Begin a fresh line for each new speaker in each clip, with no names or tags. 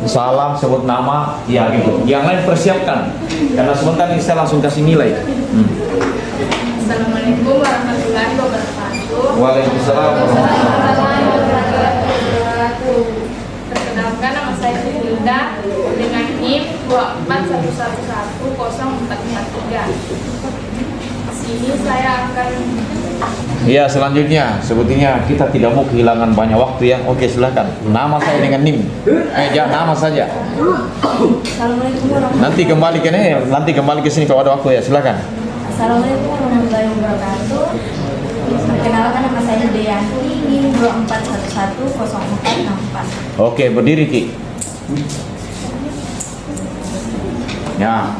Salam, sebut nama, ya gitu. Yang lain persiapkan. Karena sebentar ini saya langsung kasih nilai.
Assalamualaikum warahmatullahi wabarakatuh.
Waalaikumsalam warahmatullahi
wabarakatuh. Perkenalkan, nama saya Hilda dengan NIM 241110443. Sini saya akan.
Ya, selanjutnya sebetulnya kita tidak mau kehilangan banyak waktu ya. Oke, silakan. Nama saya dengan NIM. Nama saja.
Assalamualaikum warahmatullahi.
Nanti kembali ke sini kalau ada waktu ya. Silakan.
Assalamualaikum warahmatullahi wabarakatuh. Perkenalkan, nama saya Deyanti, NIM 2411044.
Oke, berdiri Ki. Ya.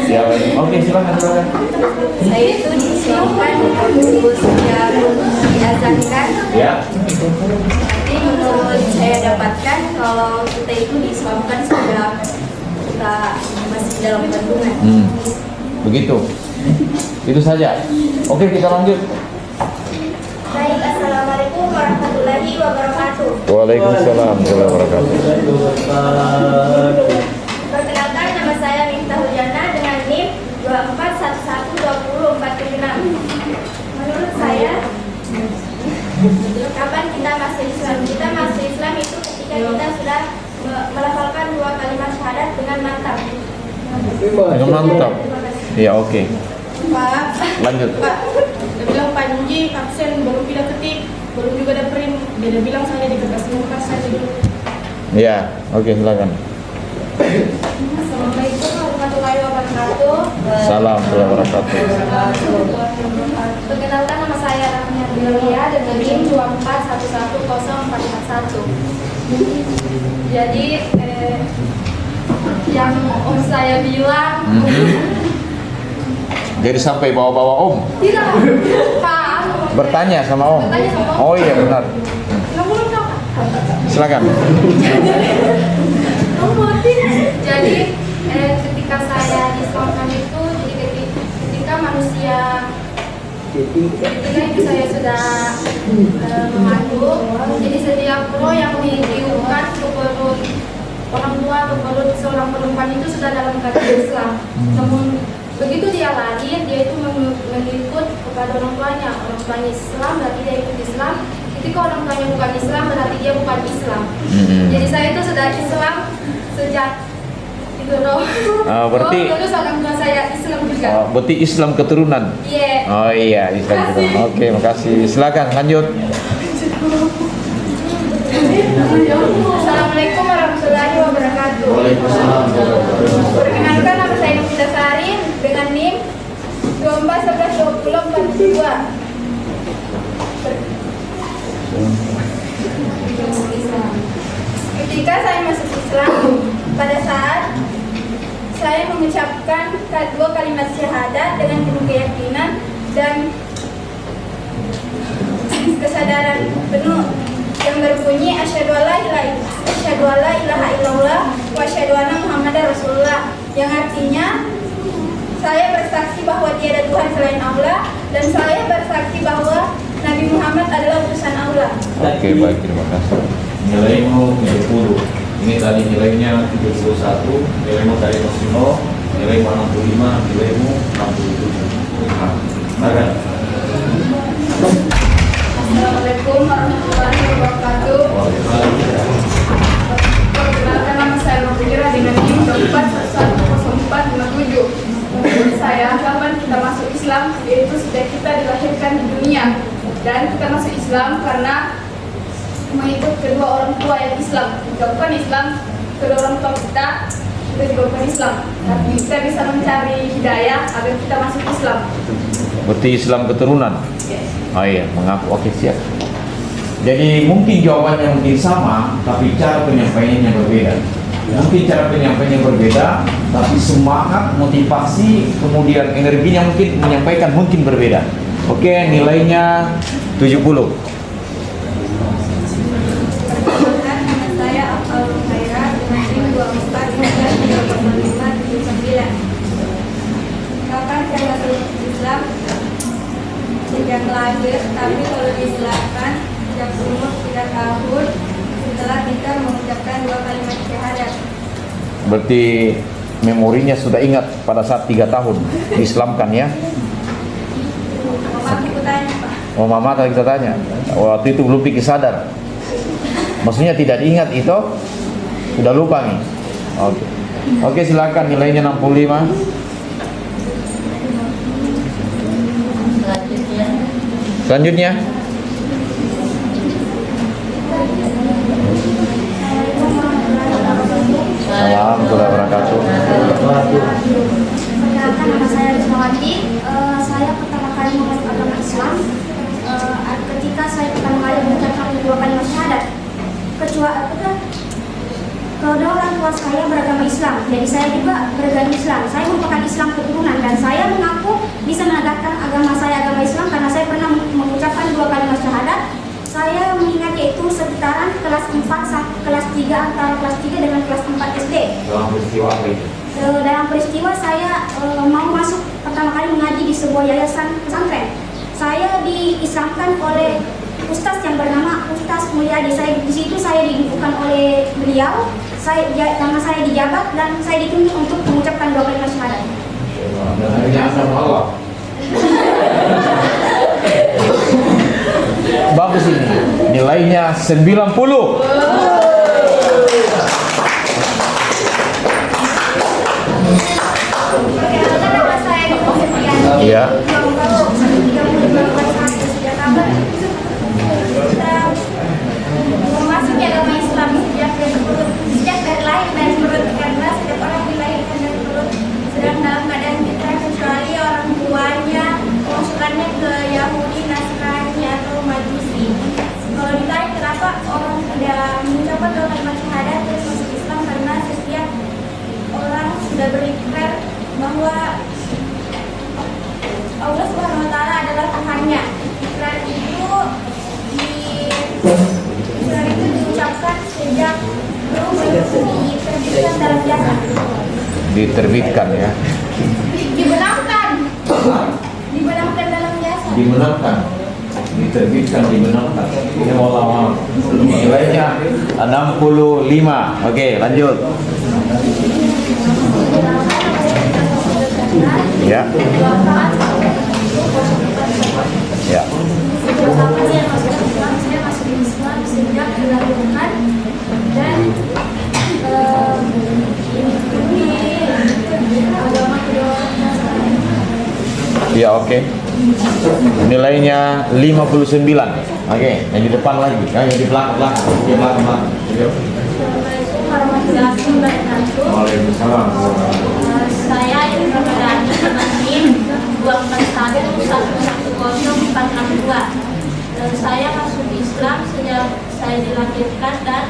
Ya, oke, silakan.
Saya itu disiapkan sejak diazankan.
Ya.
Tapi menurut saya dapatkan kalau kita itu diislamkan sudah kita masih dalam kandungan.
Begitu. Itu saja. Oke, kita lanjut.
Baik, assalamualaikum warahmatullahi wabarakatuh.
Waalaikumsalam warahmatullahi wabarakatuh.
Perkenalkan, nama saya Miftah Huljana dengan NIM 2411046. Menurut saya, kapan kita masuk Islam? Kita masuk Islam itu ketika kita sudah melafalkan 2 kalimat syahadat dengan mantap.
Dengan mantap. Iya, oke.
Pak,
Lanjut.
Pak, dia bilang Pak Nji absen, baru pindah ketik, baru juga ada print. Dia bilang saya di kertas muka saja dulu.
Iya, oke, silakan.
Assalamualaikum warahmatullahi wabarakatuh.
Salam warahmatullahi wabarakatuh.
Perkenalkan, nama saya Rahmi Ardilia dengan NIM 2411041. Jadi yang om saya bilang
Jadi sampai bawa-bawa Om.
tidak, Pak.
Bertanya sama Om.
Bertanya sama Om.
Oh iya, benar. Silakan.
Jadi ketika saya diislamkan itu, jadi ketika manusia ketika itu saya sudah mengandung, jadi setiap roh yang ditiupkan ke perut orang tua atau perut seorang perempuan itu sudah dalam keadaan Islam. Namun begitu dia lahir, dia itu mengikut kepada orang tuanya. Orang tuanya Islam berarti dia ikut Islam. Ketika orang tuanya bukan Islam berarti dia bukan Islam. Jadi saya itu sudah Islam sejak itu roh.
Berarti
terus orang tua saya Islam juga.
Berarti Islam keturunan.
Iya.
Oh iya, Islam keturunan. Oke, makasih. Silakan lanjut.
Assalamualaikum warahmatullahi wabarakatuh.
Waalaikumsalam.
Perkenalkan, nama saya Nufida Sari dengan NIM 24112042. Ketika saya masuk Islam, pada saat saya mengucapkan 2 kalimat syahadat dengan penuh keyakinan dan kesadaran penuh yang berbunyi asyhadu alla ilaha illallah wa asyhadu anna muhammadar rasulullah, yang artinya saya bersaksi bahwa tiada Tuhan selain Allah dan saya bersaksi bahwa Nabi Muhammad adalah utusan Allah.
Oke, baik, terima kasih. Nilaimu 70. Ini tadi nilainya 71, nilaimu tadi 0, nilaimu 65, nilaimu 67. Silakan.
Assalamualaikum warahmatullahi wabarakatuh. Perkenalkan, nama saya Nurfira dengan NIM 2411047. Menurut saya, kapan kita masuk Islam, yaitu sejak kita dilahirkan di dunia. Dan kita masuk Islam karena mengikut kedua orang tua yang Islam. Jika bukan Islam, kedua orang tua kita juga bukan Islam. Tapi kita bisa mencari hidayah agar kita masuk Islam.
Berarti Islam keturunan.
Yes.
Oh iya, mengaku. Oke, siap. Jadi mungkin jawabannya mungkin sama, tapi cara penyampaiannya berbeda. Mungkin cara penyampaiannya berbeda, tapi semangat, motivasi, kemudian energinya mungkin menyampaikan mungkin berbeda. Oke, nilainya 70.
Nama saya Afal Khaira dengan NIM 24198579. Kapan saya masuk Islam? Sejak lahir, tapi kalau di Islam mengucapkan 2 kalimat syahadat.
Berarti memorinya sudah ingat pada saat 3 tahun diislamkan ya.
Bapak aku tanya, Pak.
Oh, mama tadi kita tanya. Waktu itu belum pikir sadar. Maksudnya tidak diingat itu, sudah lupa nih. Oke. Oke, silakan nilainya 65. Selanjutnya. Salam warahmatullahi wabarakatuh.
Perkenalkan, nama saya Rizmawati. Saya pertama kali mengenal agama Islam ketika saya pertama kali mengucapkan 2 kalimat syahadat. Kedua orang tua saya beragama Islam, jadi saya juga beragama Islam. Saya merupakan Islam keturunan dan saya mengaku bisa menegakkan agama saya, agama Islam, karena saya pernah mengucapkan 2 kalimat syahadat. Saya mengingatnya itu sekitaran kelas 4, kelas 3, antara kelas 3 dengan kelas 4 SD.
Dalam peristiwa apa itu?
Dalam peristiwa saya mau masuk pertama kali mengaji di sebuah yayasan pesantren. Saya diislamkan oleh Ustaz yang bernama Ustaz Mulyadi. Di situ saya diinfokan oleh beliau. Nama saya dijabat dan saya ditunjuk untuk mengucapkan 2 kalimat syahadat.
Dan akhirnya Anda menolak. Bagus ini. Nilainya 90.
Perkenalkan, nama saya Dipohetian.
Iya.
Memasuki agama Islam sejak dari lahir dari perut, karena setiap orang dilahirkan dari perut sedang dalam keadaan fitrah kecuali orang tuanya memasukkannya ke Yahudi, Nasrani atau Majusi. Kalau ditanya kenapa orang tidak mengucapkan 2 kalimat syahadat terus masuk Islam, karena setiap orang sudah berikrar bahwa Allah Subhanahu wa Ta'ala adalah Tuhannya. Ikrar itu diucapkan sejak belum diterbitkan dalam jasa.
Diterbitkan ya.
Dibenamkan. Dibenamkan dalam jasa.
Dimenangkan. Diterbitkan, dimenangkan. Ini wallah. Nilainya 65. Oke, lanjut. Ya. Ya.
Pertama saya masuk Islam, saya masuk Islam sejak dilahirkan dan ini agama kedua.
Ya, oke. Nilainya 59. Oke, yang di depan lagi. Yang di belakang. Di belakang.
Assalamualaikum warahmatullahi wabarakatuh.
Waalaikumsalam.
Saya Ibnu Nurani Manin 2411042. Saya masuk Islam sejak saya dilahirkan dan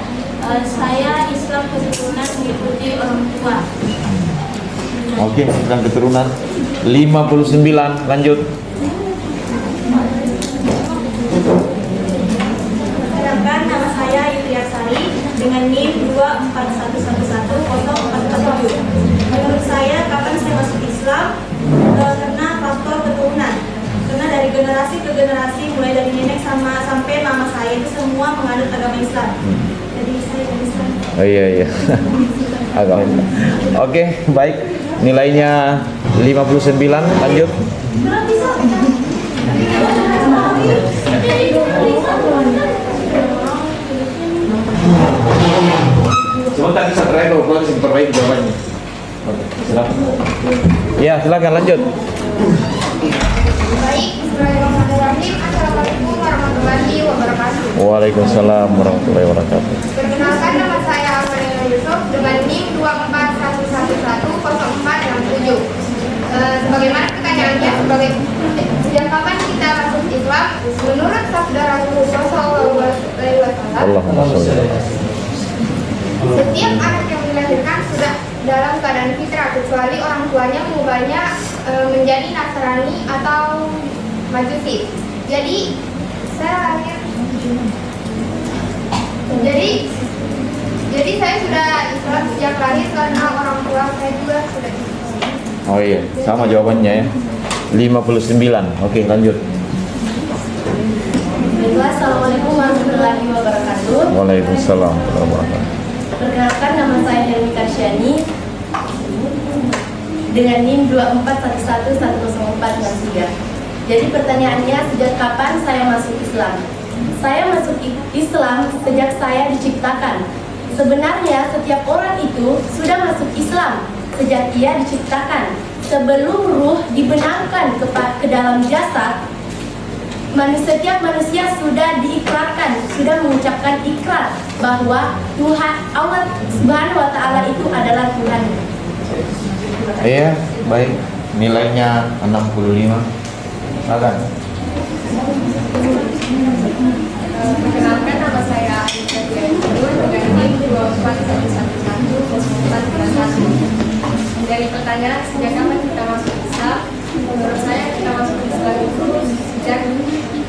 saya Islam keturunan mengikuti orang tua.
Oke, Islam keturunan 59. Lanjut.
Sedangkan nama saya Yuliasari dengan NIM 241110447. Menurut saya, kapan saya masuk Islam? Karena faktor keturunan. Karena dari generasi ke generasi, mulai dari nenek sampai mama saya itu semua menganut agama Islam. Jadi saya Islam.
Oh iya. Agak. Oke, baik. Nilainya 59. Lanjut. Sebentar bisa terakhir kalau proses perbaiki jawabannya. Oke, silakan. Ya, silakan lanjut.
Baik, bismillahirrahmanirrahim. Assalamualaikum warahmatullahi wabarakatuh.
Waalaikumsalam warahmatullahi wabarakatuh.
Perkenalkan, nama saya Amarina Yusuf dengan NIM 241110467. Sebagaimana pertanyaannya, sejak kapan kita masuk Islam? Menurut sabda Rasulullah SAW,
Allahumma sholli.
setiap anak yang dilahirkan sudah dalam keadaan fitrah kecuali orang tuanya mengubahnya menjadi Nasrani atau Majusi. Jadi saya sudah Islam sejak lahir karena orang tua saya juga sudah Islam.
Oh iya, sama jawabannya ya. 59. Oke, lanjut.
Assalamualaikum warahmatullahi wabarakatuh.
Waalaikumsalam warahmatullahi wabarakatuh.
Perkenalkan, nama saya Helmi Karsyani dengan NIM 241110463. Jadi pertanyaannya, sejak kapan saya masuk Islam? Saya masuk Islam sejak saya diciptakan. Sebenarnya setiap orang itu sudah masuk Islam sejak ia diciptakan. Sebelum ruh dibenamkan ke dalam jasad, setiap manusia sudah diikrarkan, sudah mengucapkan ikrar bahwa Tuhan Allah Subhanahu wa Ta'ala itu adalah Tuhan.
Iya, baik. Nilainya 65. Silakan.
Perkenalkan, nama saya Aisyah Dianur dengan NIM 241110491. Dari pertanyaan, sejak kapan kita masuk Islam? Menurut saya kita masuk Islam itu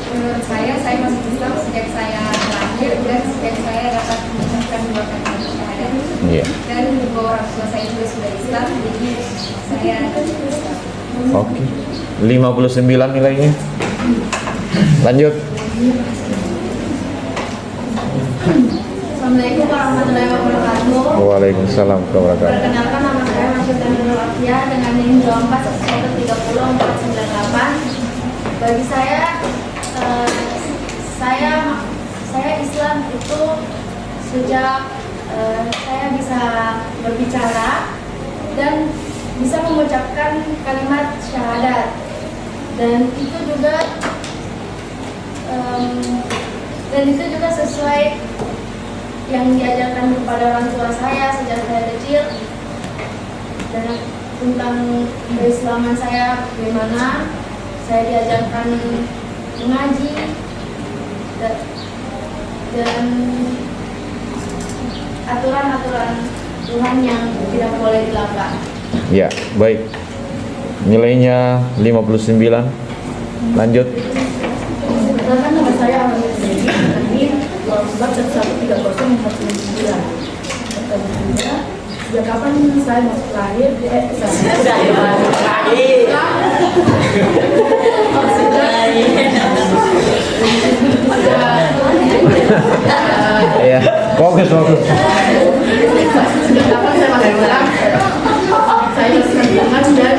menurut saya masuk Islam sejak saya lahir dan sejak saya dapat mengucapkan 2 kalimat syahadat.
Iya.
Dan kedua orang tua saya juga sudah Islam, jadi saya Islam.
Oke. 59 nilainya. Lanjut.
Assalamualaikum warahmatullahi wabarakatuh.
Waalaikumsalam warahmatullahi wabarakatuh.
Perkenalkan, nama saya Masyarakat Nurul Afia dengan NIM 241300498. Bagi saya, saya Islam itu sejak saya bisa berbicara dan bisa mengucapkan kalimat syahadat, dan itu juga sesuai yang diajarkan kepada orang tua saya sejak saya kecil, dan tentang keislaman saya bagaimana. Saya diajarkan mengaji dan aturan-aturan Tuhan yang tidak boleh dilanggar.
Ya, baik. Nilainya 59. Lanjut.
Perkenalkan, nama saya Ahmad Dewi dengan NIM 241130499. Pertanyaannya, sejak kapan saya masuk lahir?
Iya, fokus.
Sejak kapan saya masuk Islam? Saya bersentuhan dan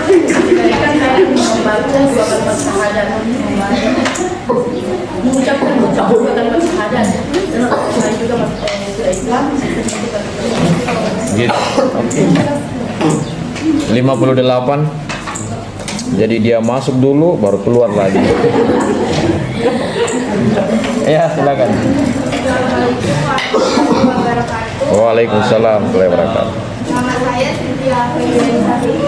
ketika saya membaca 2 kalimat syahadat, mengucapkan 2 kalimat syahadat, dan saya juga masuk ke Islam.
Gitu. Oke. 58. Jadi dia masuk dulu baru keluar lagi. Ya, silakan.
Assalamualaikum warahmatullahi wabarakatuh.
Waalaikumsalam warahmatullahi wabarakatuh.
Nama saya Cynthia Febriansari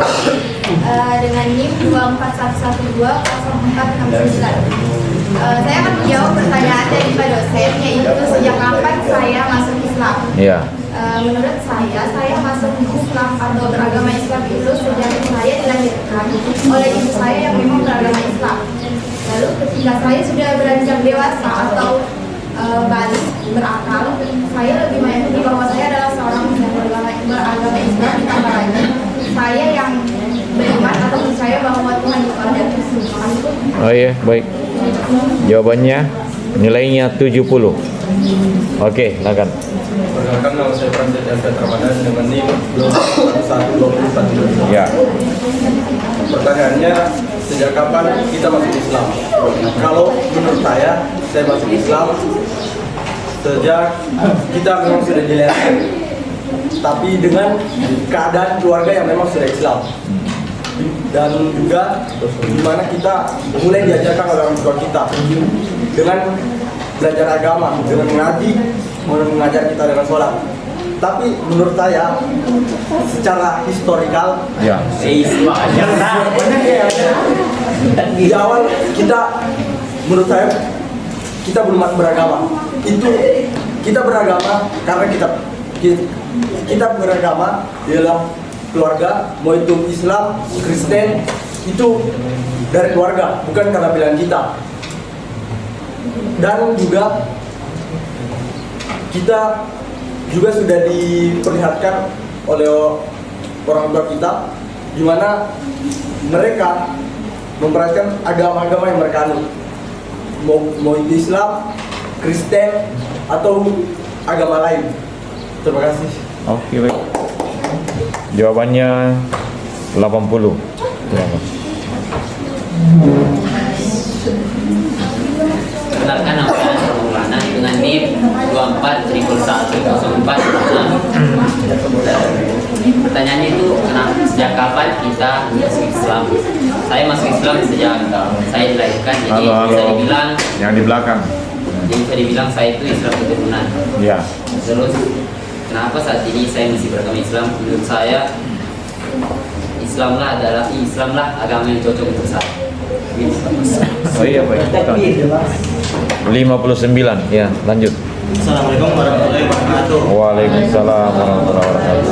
dengan NIM 241120469. Saya akan menjawab pertanyaan dari Pak dosen, yaitu sejak kapan saya masuk Islam.
Iya.
Menurut saya masuk Islam atau beragama Islam itu sejak saya dilahirkan oleh ibu saya yang memang beragama Islam. Lalu ketika saya sudah beranjak dewasa atau balik berakal, saya lebih meyakini bahwa saya adalah seorang yang beragama Islam, ditambah lagi saya yang beriman atau percaya bahwa Tuhan itu ada.
Oh iya, baik. Jawabannya nilainya 70. Oke, silakan.
Perkenalkan, nama saya Pranjat Elfred Ramadan dengan NIM 24124.
Ya.
Pertanyaannya, sejak kapan kita masuk Islam? Kalau menurut saya masuk Islam sejak kita memang sudah dilahirkan, tapi dengan keadaan keluarga yang memang sudah Islam, dan juga dimana kita mulai diajarkan oleh orang tua kita dengan belajar agama, dengan mengaji, mengajar kita dengan sholat. Tapi menurut saya secara historikal,
Ya.
di awal menurut saya kita belum beragama. Itu kita beragama karena kita beragama ialah keluarga, mau itu Islam, Kristen, itu dari keluarga, bukan karena pilihan kita. Dan juga kita juga sudah diperlihatkan oleh orang tua kita, di mana mereka memperhatikan agama-agama yang mereka anut, mau itu Islam, Kristen, atau agama lain. Terima kasih.
Oke, baik. Jawabannya 80. Terima.
Perkenalkan nama saya Maulana dengan NIM 24.111.6. Pertanyaannya itu sejak kapan kita masuk Islam? Saya masuk Islam sejak saya dilahirkan, jadi bisa dibilang
Yang di belakang.
saya itu Islam keturunan.
Ya.
Terus kenapa saat ini saya masih beragama Islam? Menurut saya Islamlah agama yang cocok untuk saya. Gitu.
Oh iya, baik. 59. Ya, lanjut.
Assalamualaikum warahmatullahi wabarakatuh.
Waalaikumsalam warahmatullahi wabarakatuh.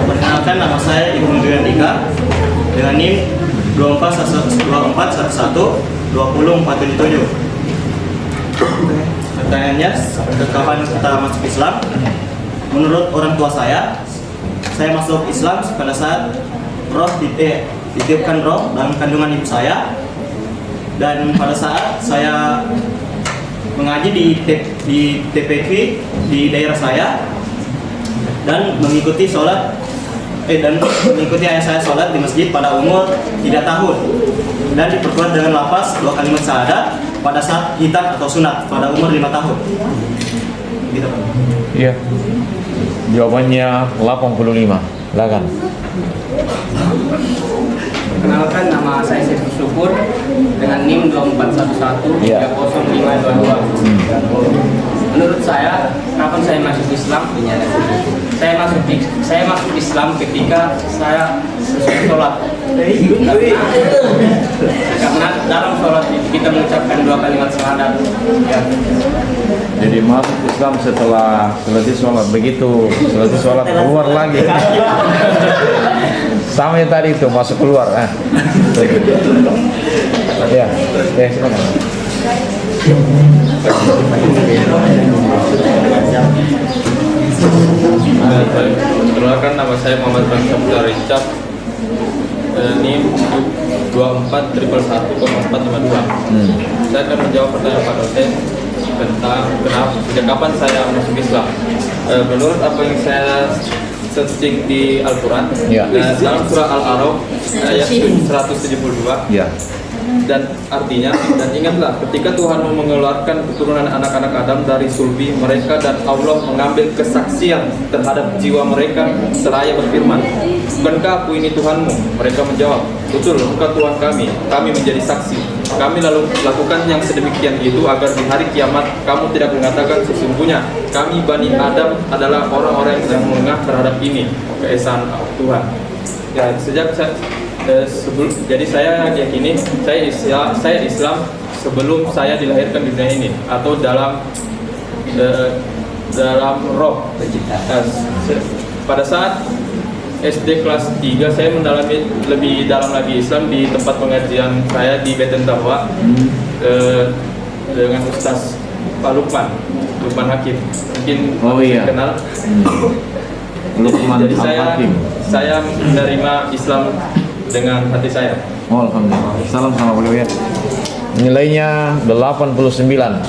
Perkenalkan, nama saya Ibnu Dwi Andika dengan NIM 24.11.20.477. Pertanyaannya, kapan kita masuk Islam? Menurut orang tua saya masuk Islam pada saat ditiupkan roh dalam kandungan ibu saya, dan pada saat saya mengaji di TPQ di daerah saya dan mengikuti ayah saya sholat di masjid pada umur 3 tahun, dan diperkuat dengan lafaz 2 kalimat syahadat pada saat hitan atau sunat pada umur 5 tahun. Gitu, Pak.
Iya. Jawabannya 85. Silakan.
Perkenalkan, nama saya Syekh Syukur dengan NIM 24113052. Menurut saya, kapan saya masuk Islam? Saya masuk Islam ketika saya selesai sholat. Karena dalam sholat itu kita mengucapkan 2 kalimat syahadat. Ya.
Jadi masuk Islam setelah selesai sholat. Begitu selesai sholat keluar lagi. Sama yang tadi itu masuk keluar. Ya, silakan.
Perkenalkan, nama saya Muhammad Bangsa Richard. Ini 24.111.452. Saya akan menjawab pertanyaan Pak dosen tentang sejak kapan saya masuk Islam. Menurut apa yang saya searching di Al-Quran, dalam surah Al-A'raf ayat 172, dan artinya, dan ingatlah ketika Tuhan mengeluarkan keturunan anak-anak Adam dari sulbi mereka, dan Allah mengambil kesaksian terhadap jiwa mereka seraya berfirman, bukankah aku ini Tuhanmu? Mereka menjawab, betul, engkau Tuhan kami menjadi saksi. Kami lalu lakukan yang sedemikian itu agar di hari kiamat kamu tidak mengatakan sesungguhnya kami Bani Adam adalah orang-orang yang menengah terhadap ini, keesaan Tuhan. Ya, jadi saya yakini saya Islam sebelum saya dilahirkan di dunia ini, atau dalam roh. Pada saat SD kelas 3 saya mendalami lebih dalam lagi Islam di tempat pengajian saya di Beten Dahwa dengan Ustaz Pak Lukman Hakim, mungkin kenal. Jadi saya menerima Islam dengan hati saya.
Alhamdulillah. Salam sama beliau ya. Nilainya 89.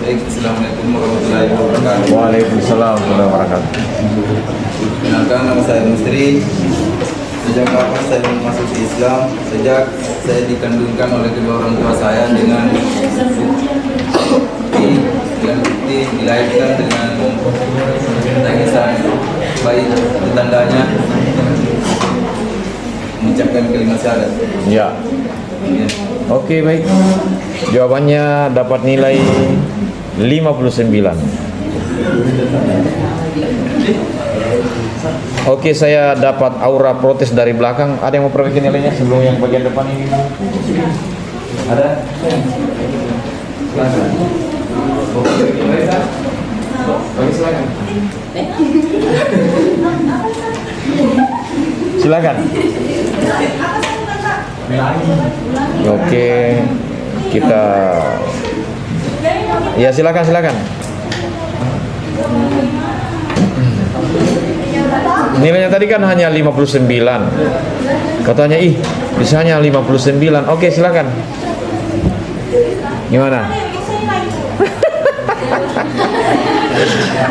Baik, Assalamualaikum warahmatullahi wabarakatuh.
Waalaikumsalam warahmatullahi wabarakatuh.
Kenalkan, nama saya Mustri. Sejak kapan saya masuk Islam? Sejak saya dikandungkan oleh kedua orang tua saya dengan bukti dilahirkan dengan tangisan bayi, tandanya mengucapkan kalimat syahadat.
Ya. Oke, baik. Jawabannya dapat nilai 59. Oke, saya dapat aura protes dari belakang. Ada yang mau perbaiki nilainya sebelum yang bagian depan ini? Ada? Silakan. Silakan. Oke, kita ya silakan. Nilainya tadi kan hanya 59. Katanya bisa hanya 59. Oke, silakan. Gimana?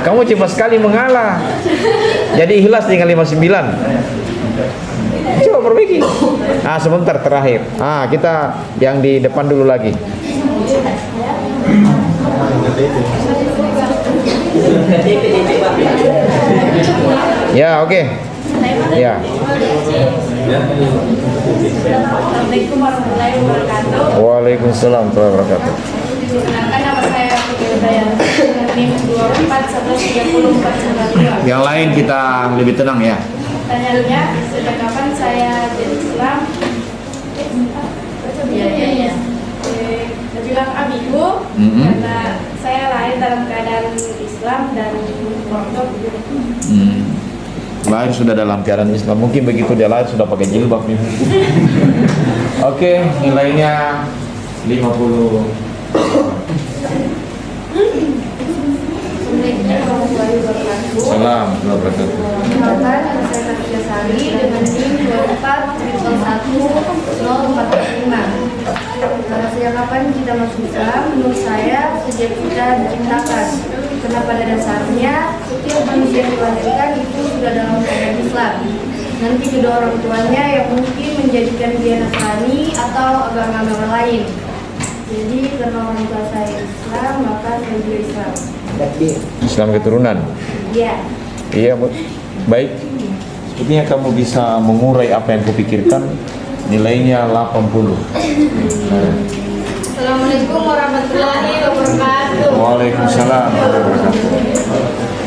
Kamu cepat sekali mengalah. Jadi ikhlas dengan 59. Coba perbaiki. Sebentar terakhir. Kita yang di depan dulu lagi. Ya, oke. Ya.
Assalamualaikum warahmatullahi wabarakatuh.
Waalaikumsalam warahmatullahi wabarakatuh.
Perkenalkan, nama saya Putri Dayana dengan NIM 24113492.
Yang lain kita lebih tenang ya.
Pertanyaannya, sejak kapan saya jadi Islam? Iya. Terbilang ambigu karena saya lahir dalam keadaan Islam dan mondok.
Lahir sudah dalam keadaan Islam. Mungkin begitu dia lahir sudah pakai jilbab nih. Oke, nilainya 50. Salam wabarakatuh.
Perkenalkan, nama saya Nadia Sari dengan NIM 24111045. Sejak kapan kita masuk Islam? Menurut saya sejak kita diciptakan. Karena pada dasarnya setiap manusia yang dilahirkan itu sudah dalam keadaan Islam. Nanti kedua orang tuanya yang mungkin menjadikan dia Nasrani atau agama lain. Jadi karena orang tua saya Islam, maka saya juga Islam.
Islam keturunan.
Iya.
Iya, Bu. Baik. Sepertinya kamu bisa mengurai apa yang kupikirkan. Nilainya 80.
Assalamualaikum warahmatullahi wabarakatuh.
Waalaikumsalam warahmatullahi wabarakatuh.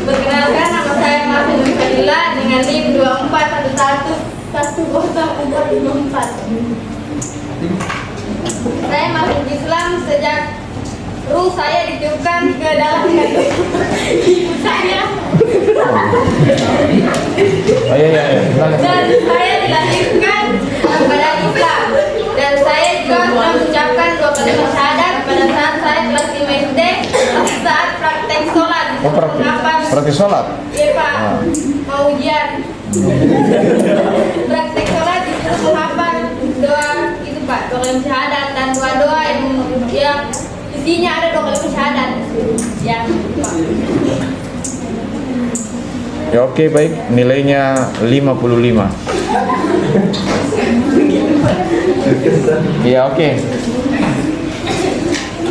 Perkenalkan, nama saya Martin Nurfadila dengan NIM 24111454. Saya masuk Islam sejak ruh saya ditiupkan ke dalam kandung ibu saya.
Iya.
Dan saya dilahirkan dalam keadaan Islam. Dan saya juga telah mengucapkan 2 kalimat syahadat pada saat saya kelas 5 SD saat praktek sholat.
Praktek sholat?
Iya Pak, mau ujian. Praktek sholat disuruh menghafal doa itu Pak, 2 kalimat syahadat dan doa-doa yang isinya ada 2 kalimat syahadat. Ya, Pak.
Ya, oke, baik. Nilainya 55. Ya, oke.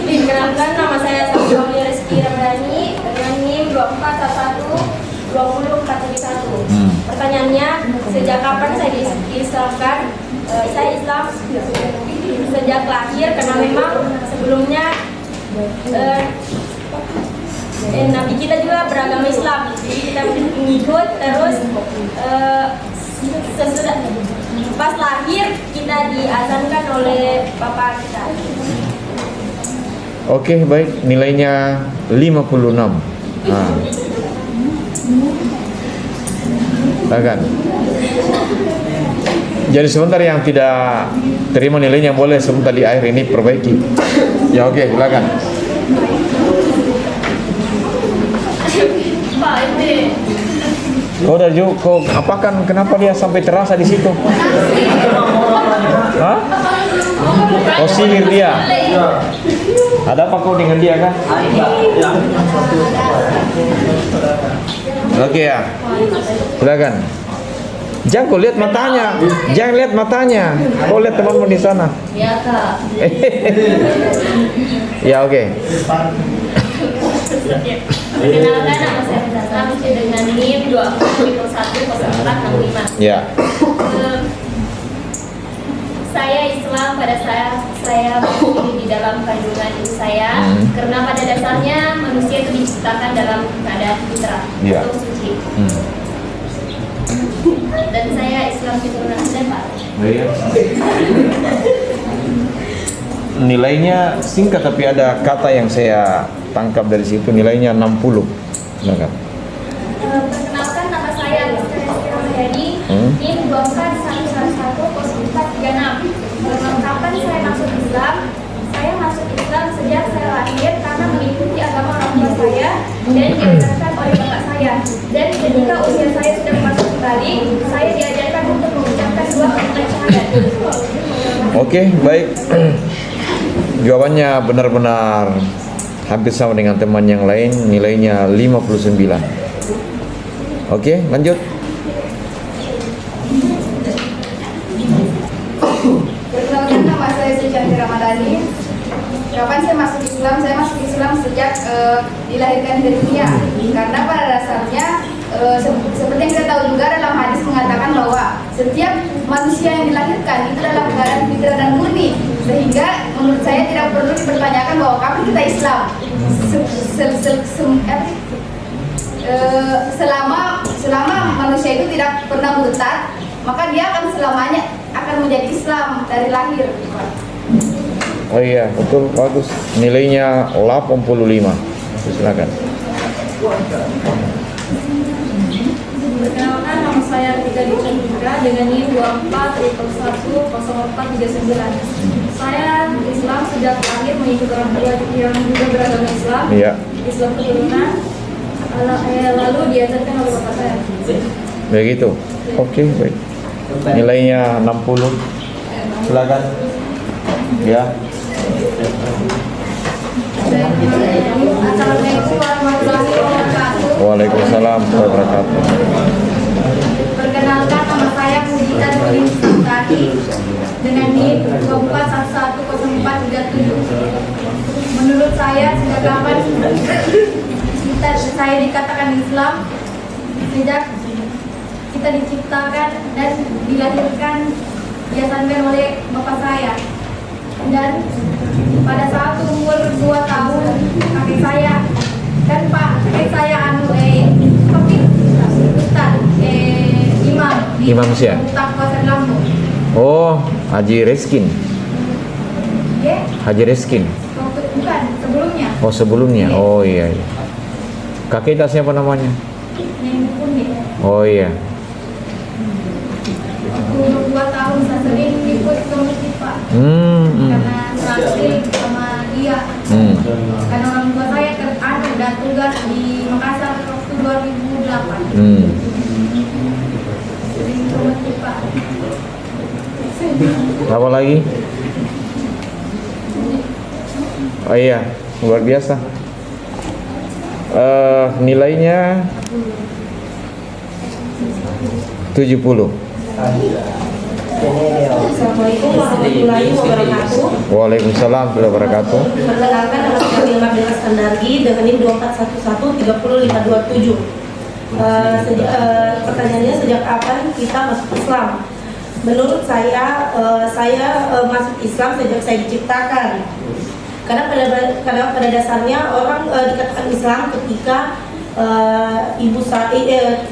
Perkenalkan, nama saya Safia Rizky Ramadhani dengan NIM 24112041. Pertanyaannya, sejak kapan saya diislamkan? Saya Islam sejak lahir karena memang sebelumnya Nabi kita juga beragama Islam, jadi kita mengikut terus sesudah pas lahir kita diazankan oleh bapak kita.
Oke, baik. Nilainya 56. Silakan. Jadi sebentar yang tidak terima nilainya boleh sebentar di akhir ini perbaiki. Ya, oke, silakan. Kau dari jauh, kau apakan? Kenapa dia sampai terasa di situ? Hah? Kau sihir dia? Ada apa kau dengan dia kan? Oke ya, silakan. Jangan kau lihat matanya, jangan lihat matanya. Kau lihat temanmu di sana.
Ya Kak.
Ya, oke.
Perkenalkan, nama saya Mendasam dengan NIM 24010465.
Ya.
Saya Islam pada saat saya masih di dalam kandungan ibu saya, karena pada dasarnya manusia itu diciptakan dalam keadaan fitrah atau suci. Dan saya Islam keturunan Pak.
Nilainya singkat tapi ada kata yang saya tangkap dari situ, nilainya 60. Silakan.
Perkenalkan, nama saya Ramadhani, NIM 24110436. Kapan saya masuk Islam? Saya masuk Islam sejak saya lahir karena mengikuti agama orang tua saya dan diajarkan oleh bapak saya. Dan ketika usia saya sudah masuk kembali, saya diajarkan untuk mengucapkan 2 kalimat syahadat.
Oke, baik. Jawabannya benar-benar hampir sama dengan teman yang lain, nilainya 59. Oke, lanjut.
Perkenalkan, nama saya Sucianti Ramadhani. Kapan saya masuk Islam? Saya masuk Islam sejak dilahirkan di dunia. Karena pada dasarnya seperti yang kita tahu juga dalam hadis mengatakan bahwa setiap manusia yang dilahirkan itu dalam keadaan fitrah dan murni, sehingga menurut saya tidak perlu dipertanyakan bahwa kapan kita Islam. Selama manusia itu tidak pernah murtad, maka dia akan selamanya akan menjadi Islam dari lahir.
Oh iya, betul, bagus. Nilainya 85. Silakan.
Perkenalkan, nama saya Tika Dika dengan NIM 24110439. Saya Islam sejak lahir, mengikuti orang tua yang juga beragama Islam.
Iya.
Islam keturunan, lalu diajarkan oleh bapak saya.
Begitu. Oke, baik. Nilainya 60. Silakan. Ya.
Assalamualaikum warahmatullahi wabarakatuh.
Waalaikumsalam warahmatullahi wabarakatuh.
Perkenalkan, nama saya Pujita Nurul Santani dengan NIM 24110437. Menurut saya, sejak kapan saya dikatakan Islam? Sejak kita diciptakan dan dilahirkan, diajarkan oleh bapak saya. Dan pada saat umur 2 tahun, kakek saya dan kakek saya
Imam siapa?
Kawasan Lampung.
Oh, Haji Reskin.
Ya,
Haji Reskin.
bukan sebelumnya.
Oh, sebelumnya. Oh iya, iya. Kakek kita siapa namanya?
Nenek Kuning.
Oh iya.
Umur 2 tahun saya sering ikut ke masjid, Pak. Karena sering sama dia. Karena orang tua saya dan tugas di Makassar waktu 2008. Sering ke masjid, Pak.
Apa lagi? Oh iya, luar biasa. Nilainya 70.
Assalamualaikum warahmatullahi wabarakatuh.
Waalaikumsalam warahmatullahi wabarakatuh.
Perkenalkan, nama saya Wilma Bella Skandargi dengan NIM 2411300527. Pertanyaannya, sejak kapan kita masuk Islam? Menurut saya, masuk Islam sejak saya diciptakan. Karena pada dasarnya orang dikatakan Islam ketika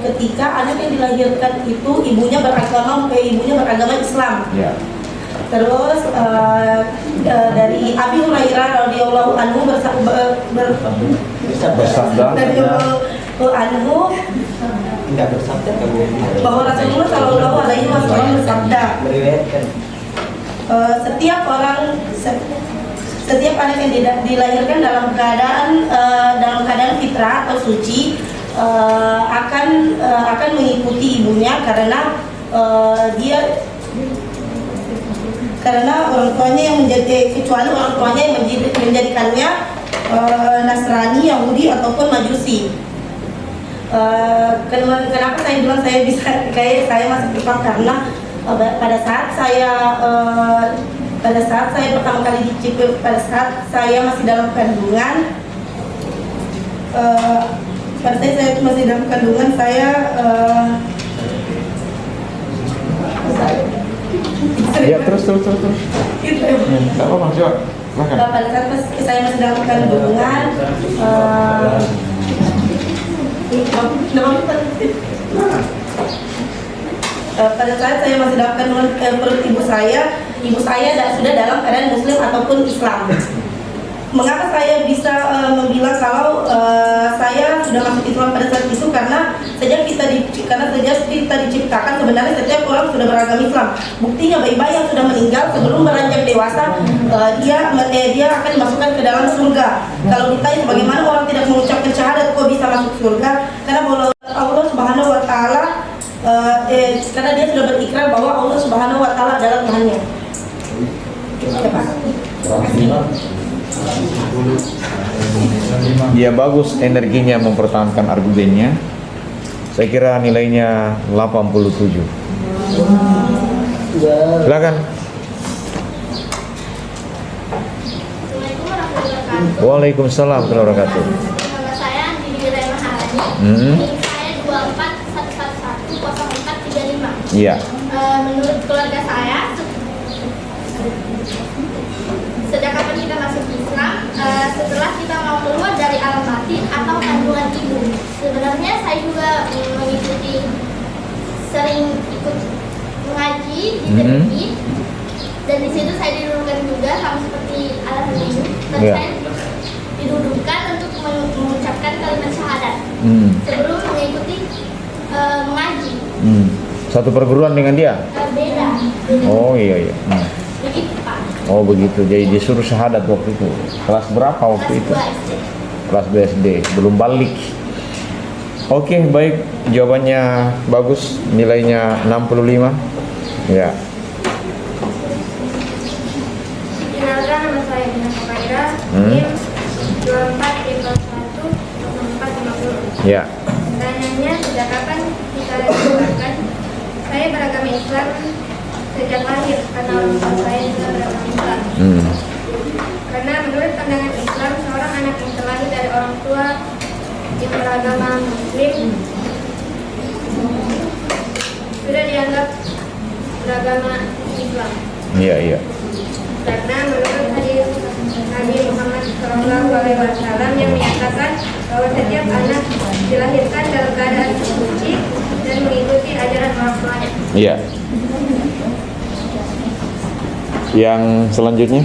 ketika anak yang dilahirkan itu ibunya beragama Islam. Yeah. Terus dari Abi Hurairah radhiyallahu anhu bersabda bahwa Rasulullah Shallallahu Alaihi Wasallam bersabda, setiap anak yang dilahirkan dalam keadaan fitrah atau suci akan mengikuti ibunya karena orang tuanya yang kecuali orang tuanya yang menjadikannya Nasrani, Yahudi ataupun Majusi. Kenapa saya bilang saya masuk Islam? Karena pada saat saya pertama kali dicipta, pada saat saya masih dalam kandungan,
Ya, terus. Enggak apa-apa, coba.
Pada saat saya masih dalam kandungan, pada saat saya masih dalam kandungan perut ibu saya sudah dalam keadaan Muslim ataupun Islam. Mengapa saya bisa membilang kalau saya sudah masuk Islam pada saat itu? Karena sejak kita diciptakan sebenarnya setiap orang sudah beragama Islam. Buktinya bayi-bayi yang sudah meninggal sebelum beranjak dewasa dia akan dimasukkan ke dalam surga. Kalau ditanya bagaimana orang tidak mengucapkan syahadat kok bisa masuk surga? Karena Allah Subhanahu Wa Taala karena dia sudah berikrar bahwa Allah Subhanahu Wa Taala adalah Tuhannya.
Dia bagus energinya mempertahankan argumennya. Saya kira nilainya 87. Silakan. Waalaikumsalam warahmatullahi wabarakatuh.
Nama saya Didi Wilayah Maharani. Saya 2411100435.
Iya.
Menurut keluarga saya, sejak kapan kita masuk Islam? Setelah kita mau keluar dari alam batin atau kandungan ibu. Sebenarnya saya juga mengikuti, sering ikut mengaji di TPQ, dan di situ saya didudukkan juga sama seperti alasan ibu. Dan saya didudukkan untuk mengucapkan kalimat syahadat sebelum mengikuti mengaji.
Satu perguruan dengan dia?
Beda.
Oh iya.
Begitu Pak.
Oh begitu, jadi disuruh syahadat waktu itu. Kelas berapa waktu itu? Kelas 2 SD, belum balik. Oke, baik, jawabannya bagus, nilainya 65. Ya.
Kenalkan, nama saya Dina Fakaira, NIM 2411100450.
Ya.
Pertanyaannya, sejak kapan kita diberikan? Saya beragama Islam sejak lahir karena orang tua saya juga beragama Islam. Karena menurut pandangan Islam, seorang anak yang terlahir dari orang tua yang beragama Muslim sudah dianggap beragama Islam.
Iya.
Karena menurut hadis Nabi Muhammad SAW yang menyatakan bahwa setiap anak dilahirkan dalam keadaan suci dan mengikuti ajaran orang tuanya.
Iya. Yang selanjutnya?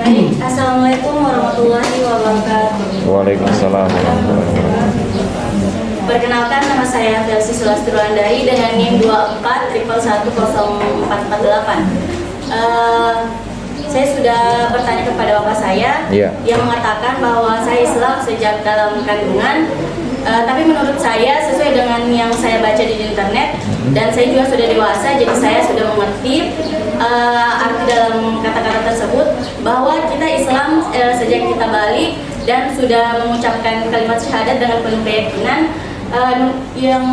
Baik, Assalamualaikum warahmatullahi wabarakatuh.
Waalaikumsalam warahmatullahi wabarakatuh.
Perkenalkan, nama saya Felsi Sulastiruandari dengan NIM 24111048. Saya sudah bertanya kepada bapak saya yang mengatakan bahwa saya Islam sejak dalam kandungan. Tapi menurut saya sesuai dengan yang saya baca di internet dan saya juga sudah dewasa, jadi saya sudah mengerti arti dalam kata-kata tersebut bahwa kita Islam sejak kita balik dan sudah mengucapkan kalimat syahadat dengan penuh keyakinan. Yang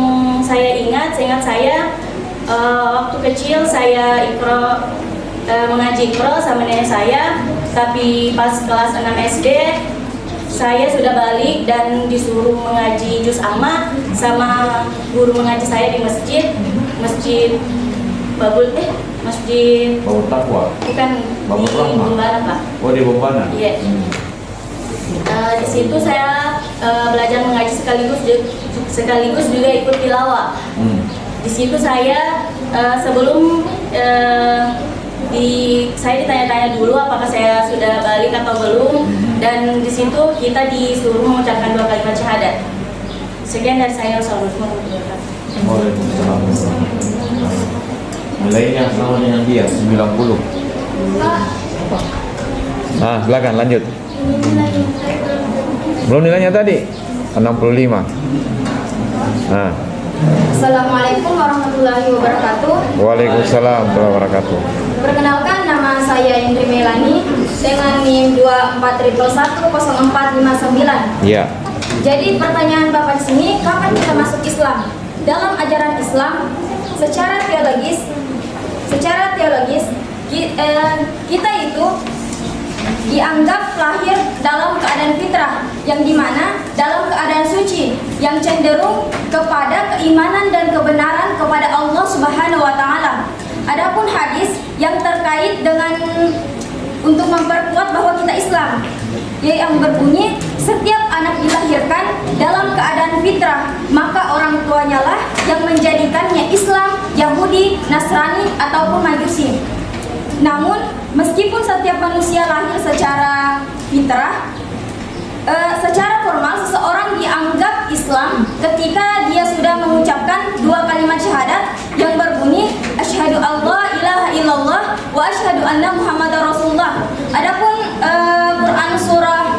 saya ingat saya waktu kecil saya mengaji Iqra sama nenek saya, tapi pas kelas 6 SD saya sudah balik dan disuruh mengaji juz amma sama guru mengaji saya di masjid Babul Taqwa. Bukan di Bombana, Pak.
Oh, di Bombana.
Iya. Di situ saya belajar mengaji sekaligus juga ikut tilawah. Di situ saya sebelum saya ditanya-tanya dulu apakah saya sudah balik atau belum, dan di situ kita disuruh mengucapkan 2 kalimat syahadat. Sekian dari saya. Assalamualaikum warahmatullahi wabarakatuh.
Waalaikumsalam. Nilainya sama dengan dia 90. Nah, silakan lanjut. Belum nilainya tadi 65. Nah.
Assalamualaikum warahmatullahi wabarakatuh.
Waalaikumsalam warahmatullahi wabarakatuh.
Perkenalkan, nama saya Indri Melani dengan NIM 2411100459.
Iya.
Jadi pertanyaan Bapak di sini, kapan kita masuk Islam? Dalam ajaran Islam, secara teologis kita itu dianggap lahir dalam keadaan fitrah, yang dimana dalam keadaan suci, yang cenderung kepada keimanan dan kebenaran kepada Allah Subhanahu wa Ta'ala. Adapun hadis yang terkait dengan untuk memperkuat bahwa kita Islam, yang berbunyi setiap anak dilahirkan dalam keadaan fitrah, maka orang tuanya lah yang menjadikannya Islam, Yahudi, Nasrani ataupun Majusi. Namun meskipun setiap manusia lahir secara fitrah, secara formal seseorang dianggap Islam ketika dia sudah mengucapkan 2 kalimat syahadat yang berbunyi asyhadu alla ilaha illallah wa asyhadu anna muhammadar rasulullah. Adapun Quran surah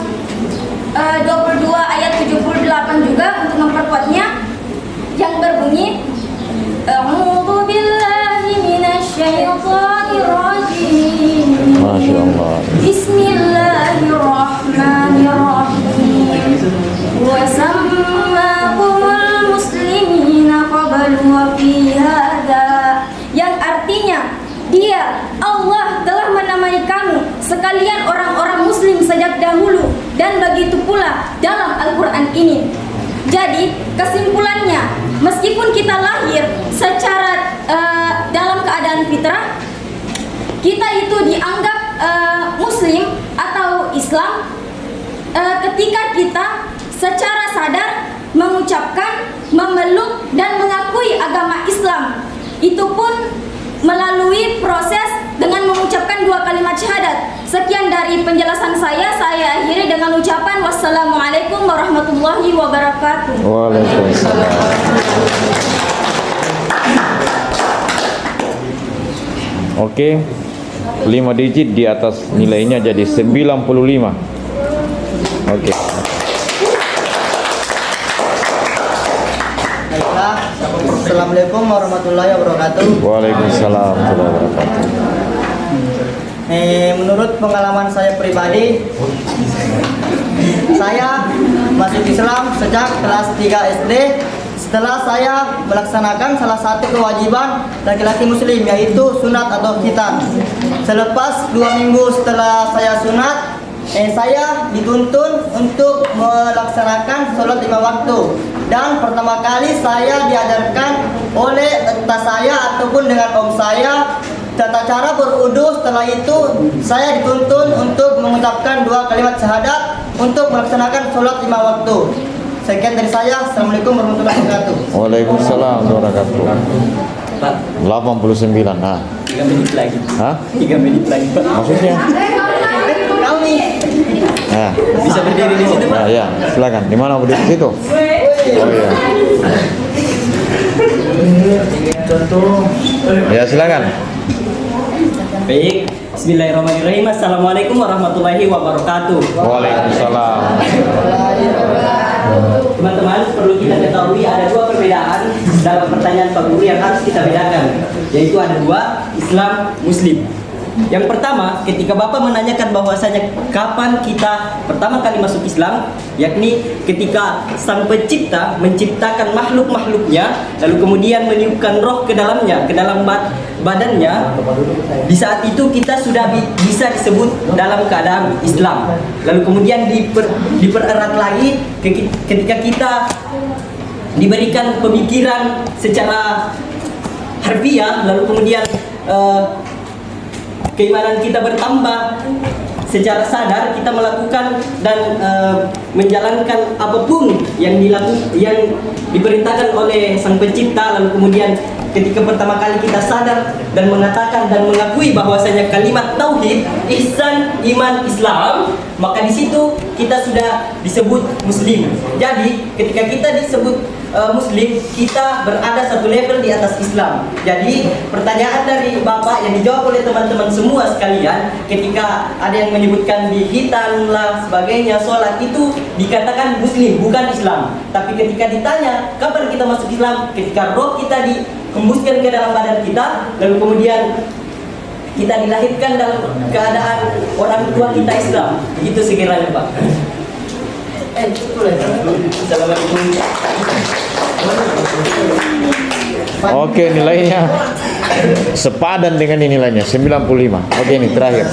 22 ayat 78 juga untuk memperkuatnya yang berbunyi a'udzu billahi minasyaitonir rajim pula dalam Al-Quran ini. Jadi kesimpulannya, meskipun kita lahir secara dalam keadaan fitrah, kita itu dianggap Muslim atau Islam ketika kita secara sadar mengucapkan, memeluk dan mengakui agama Islam. Itu pun melalui proses dengan mengucapkan 2 kalimat syahadat. Sekian dari penjelasan saya akhiri dengan ucapan wassalamualaikum warahmatullahi wabarakatuh.
Waalaikumsalam. Oke, 5 digit di atas nilainya jadi 95. Oke.
Baiklah, Assalamualaikum warahmatullahi wabarakatuh.
Waalaikumsalam warahmatullahi wabarakatuh.
Menurut pengalaman saya pribadi, saya masuk Islam sejak kelas 3 SD setelah saya melaksanakan salah satu kewajiban laki-laki muslim, yaitu sunat atau khitan. Selepas 2 minggu setelah saya sunat, saya dituntun untuk melaksanakan sholat 5 waktu. Dan pertama kali saya diajarkan oleh entah saya ataupun dengan om saya tata cara berwudu. Setelah itu saya dituntun untuk mengucapkan 2 kalimat syahadat untuk melaksanakan sholat 5 waktu. Sekian dari saya. Assalamualaikum warahmatullahi wabarakatuh.
Waalaikumsalam warahmatullahi wabarakatuh. 89. Nah.
3 menit lagi.
Hah?
3 menit lagi, Pak.
Maksudnya? Nah.
Bisa berdiri di situ, Pak?
Nah, ya, silakan. Di mana berdiri situ? Oh iya. Ya, silakan.
Baik, bismillahirrahmanirrahim. Assalamualaikum warahmatullahi wabarakatuh.
Waalaikumsalam.
Teman-teman, perlu kita ketahui ada 2 perbedaan dalam pertanyaan Pak Guru yang harus kita bedakan, yaitu ada 2, Islam, Muslim. Yang pertama, ketika Bapak menanyakan bahwasanya kapan kita pertama kali masuk Islam, yakni ketika Sang Pencipta menciptakan makhluk-makhluknya, lalu kemudian meniupkan roh ke dalamnya, ke dalam badannya. Di saat itu kita sudah bisa disebut dalam keadaan Islam. Lalu kemudian dipererat lagi ketika kita diberikan pemikiran secara harfiah, lalu kemudian keimanan kita bertambah secara sadar, kita melakukan dan menjalankan apapun yang diperintahkan oleh Sang Pencipta. Lalu kemudian ketika pertama kali kita sadar dan mengatakan dan mengakui bahwasanya kalimat tauhid, ihsan, iman, Islam, maka di situ kita sudah disebut Muslim. Jadi ketika kita disebut Muslim, kita berada satu level di atas Islam. Jadi pertanyaan dari Bapak yang dijawab oleh teman-teman semua sekalian, ketika ada yang menyebutkan di khitan lah sebagainya, sholat itu dikatakan Muslim, bukan Islam. Tapi ketika ditanya kapan kita masuk Islam, ketika roh kita dihembuskan ke dalam badan kita, lalu kemudian kita dilahirkan dalam keadaan orang tua kita Islam. Begitu sekiranya, Pak. Assalamualaikum.
Oke, nilainya sepadan dengan ini nilainya 95. Oke, ini terakhir.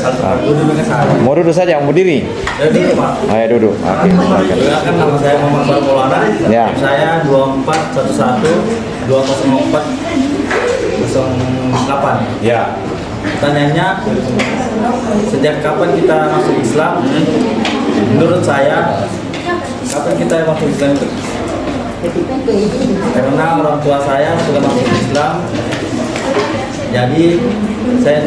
Mau duduk saja, mau berdiri? Ayo duduk. Oke, silakan.
Perkenalkan, nama saya Muhammad Maulana.
Ya.
Saya 2411-204-08.
Ya.
Pertanyaannya, sejak kapan kita masuk Islam? Menurut saya, kapan kita masuk Islam itu? Karena orang tua saya sudah masuk Islam, jadi saya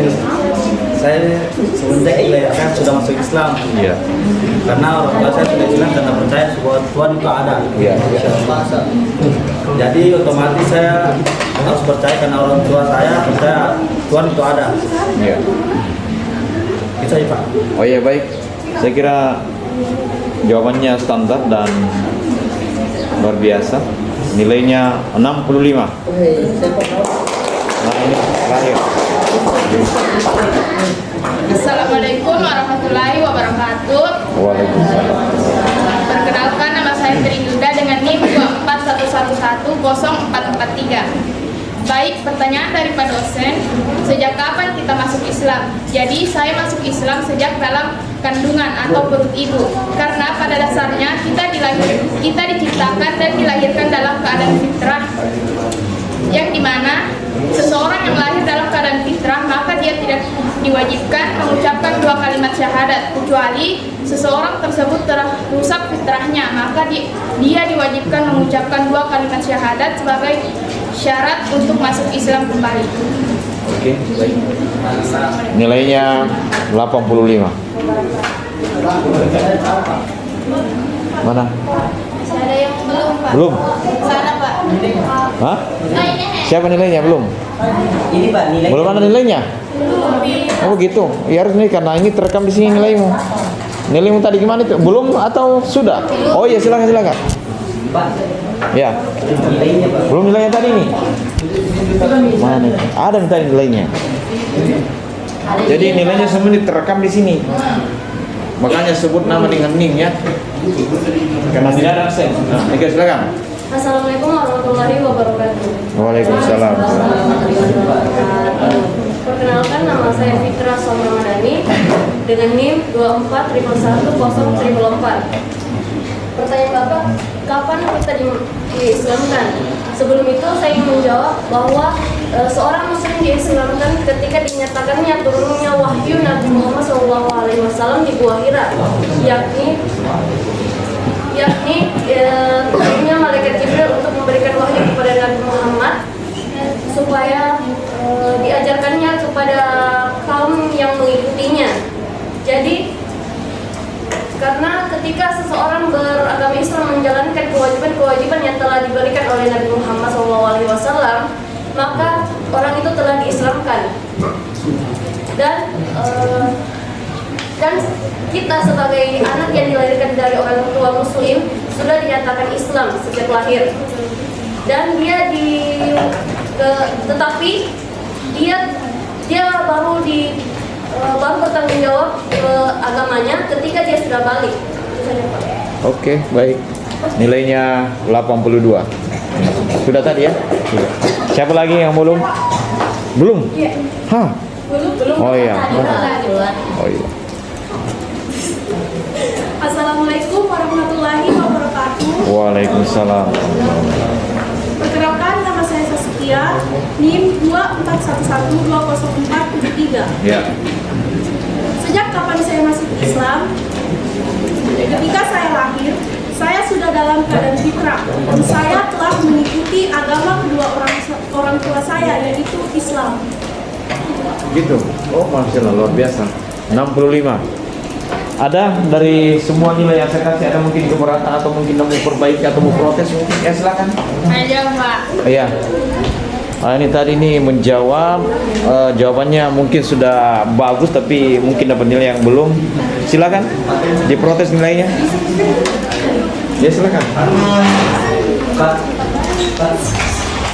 semenjak dilahirkan sudah masuk Islam.
Iya.
Karena orang tua saya sudah Islam karena percaya bahwa Tuhan itu ada.
Iya.
Jadi otomatis saya harus percaya karena orang tua saya percaya Tuhan itu ada.
Iya.
Itu aja, Pak.
Oh iya, baik. Saya kira jawabannya standar dan luar biasa. Nilainya 65. Nah, ini terakhir.
Assalamualaikum warahmatullahi wabarakatuh.
Waalaikumsalam.
Perkenalkan, nama saya Trinduda dengan NIM 241110443. Baik, pertanyaan dari Pak dosen, sejak kapan kita masuk Islam? Jadi saya masuk Islam sejak dalam kandungan atau perut ibu. Karena pada dasarnya kita diciptakan dan dilahirkan dalam keadaan fitrah, yang dimana seseorang yang lahir dalam keadaan fitrah maka dia tidak diwajibkan mengucapkan 2 kalimat syahadat, kecuali seseorang tersebut telah rusak fitrahnya, maka dia diwajibkan mengucapkan 2 kalimat syahadat sebagai syarat untuk masuk Islam kembali.
Oke, baik. Nilainya 85. Mana?
Ada yang belum, Pak?
Belum?
Sana, Pak.
Hah? Siapa nilainya? Belum?
Ini Pak nilai.
Belum ada nilainya? Oh gitu. Ya harus nih karena ini terekam di sini nilaimu. Nilaimu tadi gimana itu? Belum atau sudah? Oh iya, silakan.
Pak.
Ya.
Nilainya Pak.
Belum nilainya tadi nih. Mana? Ada nih tadi nilainya. Jadi nilainya semua terekam di sini. Makanya sebut nama dengan NIM ya. Karena tidak ada absen. Nah, oke, silakan.
Assalamualaikum warahmatullahi wabarakatuh.
Waalaikumsalam.
Perkenalkan, nama saya Fitra Somramadani dengan NIM 24111004. Pertanyaan Bapak, kapan kita diislamkan? Sebelum itu saya ingin menjawab bahwa seorang muslim diislamkan ketika dinyatakannya turunnya wahyu Nabi Muhammad SAW di Gua Hira, yakni turunnya malaikat Jibril untuk memberikan wahyu kepada Nabi Muhammad supaya diajarkannya kepada kaum yang mengikutinya. Jadi karena ketika seseorang beragama Islam menjalankan kewajiban-kewajiban yang telah diberikan oleh Nabi Muhammad SAW, maka orang itu telah diislamkan. Dan kita sebagai anak yang dilahirkan dari orang tua Muslim sudah dinyatakan Islam sejak lahir. Dan tetapi dia baru bertanggung jawab ke agamanya ketika dia sudah balik.
Oke, baik. Nilainya 82. Sudah tadi ya? Siapa lagi yang belum? Belum?
Iya.
Hah?
Belum.
Oh iya. Oh iya.
Assalamualaikum warahmatullahi wabarakatuh.
Waalaikumsalam.
Perkenalkan, nama saya Saskia, NIM 2411200473.
Ya.
Sejak kapan saya masuk Islam? Ketika saya lahir, saya sudah dalam keadaan fitrah dan saya telah mengikuti agama kedua orang tua saya, yaitu Islam.
Gitu. Oh, Masya Allah, luar biasa. 65. Ada dari semua nilai yang saya kasih, ada mungkin keberatan atau mungkin mau perbaiki atau mau protes mungkin? Ya silakan.
Ayo, Pak.
Iya. Ini tadi nih menjawab, jawabannya mungkin sudah bagus tapi mungkin dapat nilai yang belum. Silakan diprotes nilainya. Ya silakan.
Pak.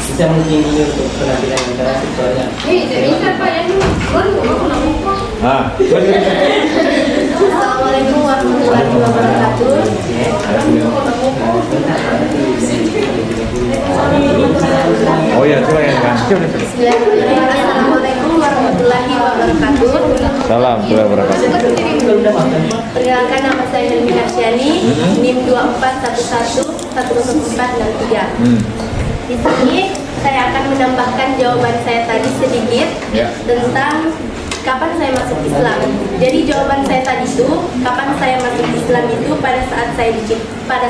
Bisa mungkin ini untuk penampilan kita soalnya.
Bisa, Pak, ya.
Assalamualaikum warahmatullahi wabarakatuh.
Oh ya, coba ya kan.
Assalamualaikum warahmatullahi wabarakatuh.
Salam, wabarakatuh.
Perkenalkan, nama saya Helmi Narsyani, NIM 2411100463. Di sini saya akan menambahkan jawaban saya tadi sedikit tentang kapan saya masuk Islam. Jadi jawaban saya tadi itu, kapan saya masuk Islam itu pada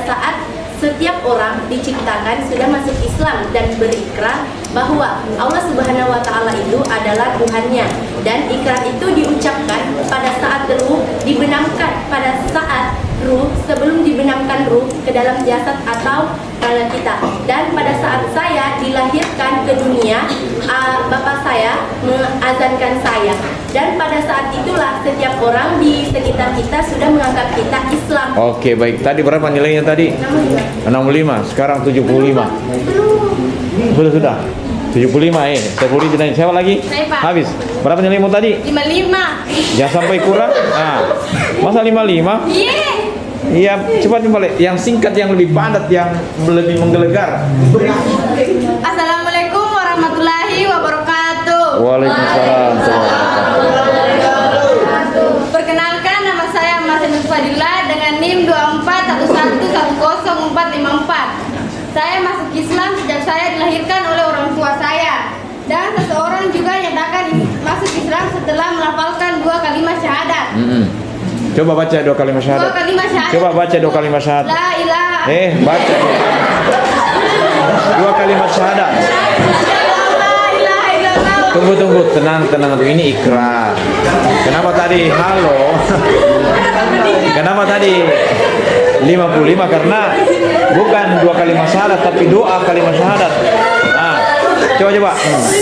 saat setiap orang diciptakan sudah masuk Islam dan berikrar bahwa Allah Subhanahu wa Ta'ala itu adalah Tuhannya, dan ikrar itu diucapkan pada saat ruh dibenamkan, pada saat ruh sebelum dibenamkan ruh ke dalam jasad atau kepala kita. Dan pada saat saya dilahirkan ke dunia, bapak saya mengazankan saya, dan pada saat itulah setiap orang di sekitar kita sudah menganggap kita Islam.
Oke, baik. Tadi berapa nilainya tadi? 65. Sekarang 75. Sudah. 75 10 tidak. Siapa lagi?
Saya, Pak.
Habis. Berapa nilaimu tadi?
55.
Jangan sampai kurang. Nah, masa 55? Iya, cepat balik. Yang singkat, yang lebih padat, yang lebih menggelegar.
Assalamualaikum warahmatullahi wabarakatuh.
Waalaikumsalam.
Perkenalkan, nama saya
Coba baca 2 kalimat syahadat.
2 kalimat syahadat.
Coba baca 2 kalimat syahadat.
La ilaha.
Baca 2 kalimat syahadat. Tunggu, tenang. Ini ikrar. Kenapa tadi halo? Kenapa tadi 55? Karena bukan 2 kalimat syahadat, tapi doa kalimat syahadat.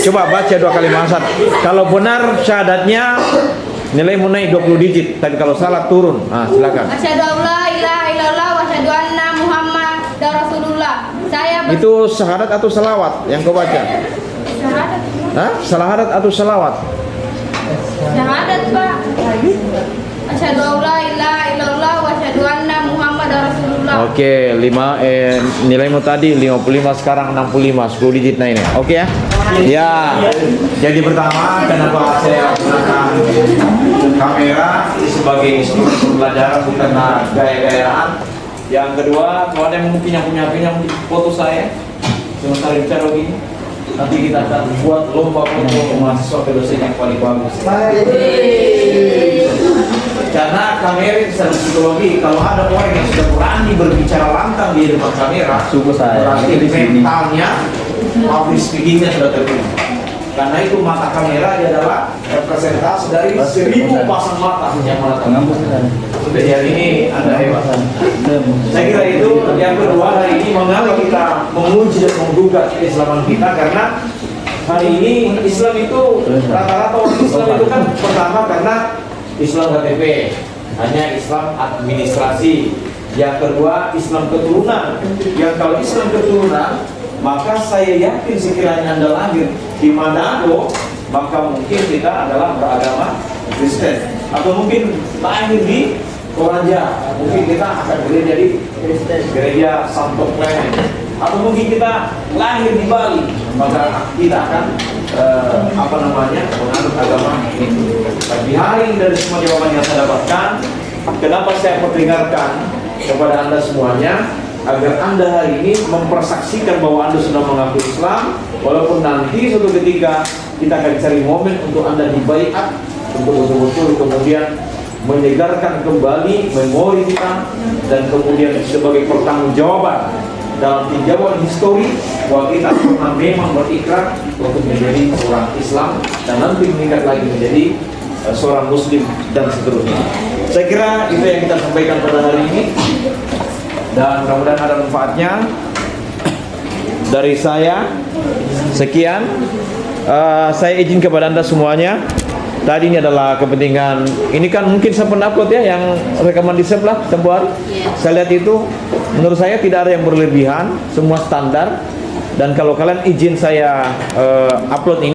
Coba baca 2 kalimat syahadat. Kalau benar syahadatnya nilai mau naik 20 digit, tapi kalau salah turun. Silakan.
Asyhadu an la ilaha illallah wa asyhadu anna Muhammadar Rasulullah.
Itu syahadat atau salawat yang kau baca?
Syahadat.
Syahadat atau salawat?
Syahadat, Pak. Asyhadu an la ilaha illallah wa asyhadu anna Muhammadar Rasulullah.
Oke, nilaimu tadi 55, sekarang 65, 10 digit naik. Oke ya? Ya. Jadi pertama, kenapa saya gunakan kamera sebagai instrumen pembelajaran bukan karena gaya-gayaan. Yang kedua, kalau ada yang mungkin yang punya foto saya, sementara bicara begini, nanti kita akan buat lomba foto mahasiswa dosen yang paling bagus. Karena kamera bisa psikologi. Kalau ada orang yang sudah berani berbicara lantang di depan kamera, berarti mentalnya, public speakingnya sudah terbentuk. Karena itu mata kamera adalah representasi dari 1000 pasang mata yang menatap. Jadi hari ini ada hebat. Saya kira itu. Yang kedua, hari ini mengapa kita menguji dan menggugat keislaman kita, karena hari ini Islam itu rata-rata orang Islam itu kan pertama karena Islam KTP, hanya Islam administrasi. Yang kedua, Islam keturunan. Yang kalau Islam keturunan, maka saya yakin sekiranya Anda lahir di Manado, maka mungkin kita adalah beragama Kristen. Atau mungkin lahir di Toraja, mungkin kita akan gereja di gereja Santo Clement. Atau mungkin kita lahir di Bali, maka kita akan menganut agama ini. Tapi hari ini dari semua jawaban yang saya dapatkan, kenapa saya perdengarkan kepada Anda semuanya, agar Anda hari ini mempersaksikan bahwa Anda sudah mengaku Islam, walaupun nanti suatu ketika kita akan cari momen untuk Anda dibaiat, untuk betul-betul kemudian menyegarkan kembali memori kita, dan kemudian sebagai pertanggungjawaban dalam tinjauan histori bahwa kita pernah memang berikrar untuk menjadi orang Islam dan nanti meningkat lagi menjadi seorang Muslim dan seterusnya. Saya kira itu yang kita sampaikan pada hari ini, dan mudah-mudahan ada manfaatnya. Dari saya sekian. Saya izin kepada Anda semuanya. Tadi ini adalah kepentingan, ini kan mungkin saya pernah upload ya, yang rekaman di sebelah tempoh hari. Saya lihat itu, menurut saya tidak ada yang berlebihan, semua standar. Dan kalau kalian izin saya upload ini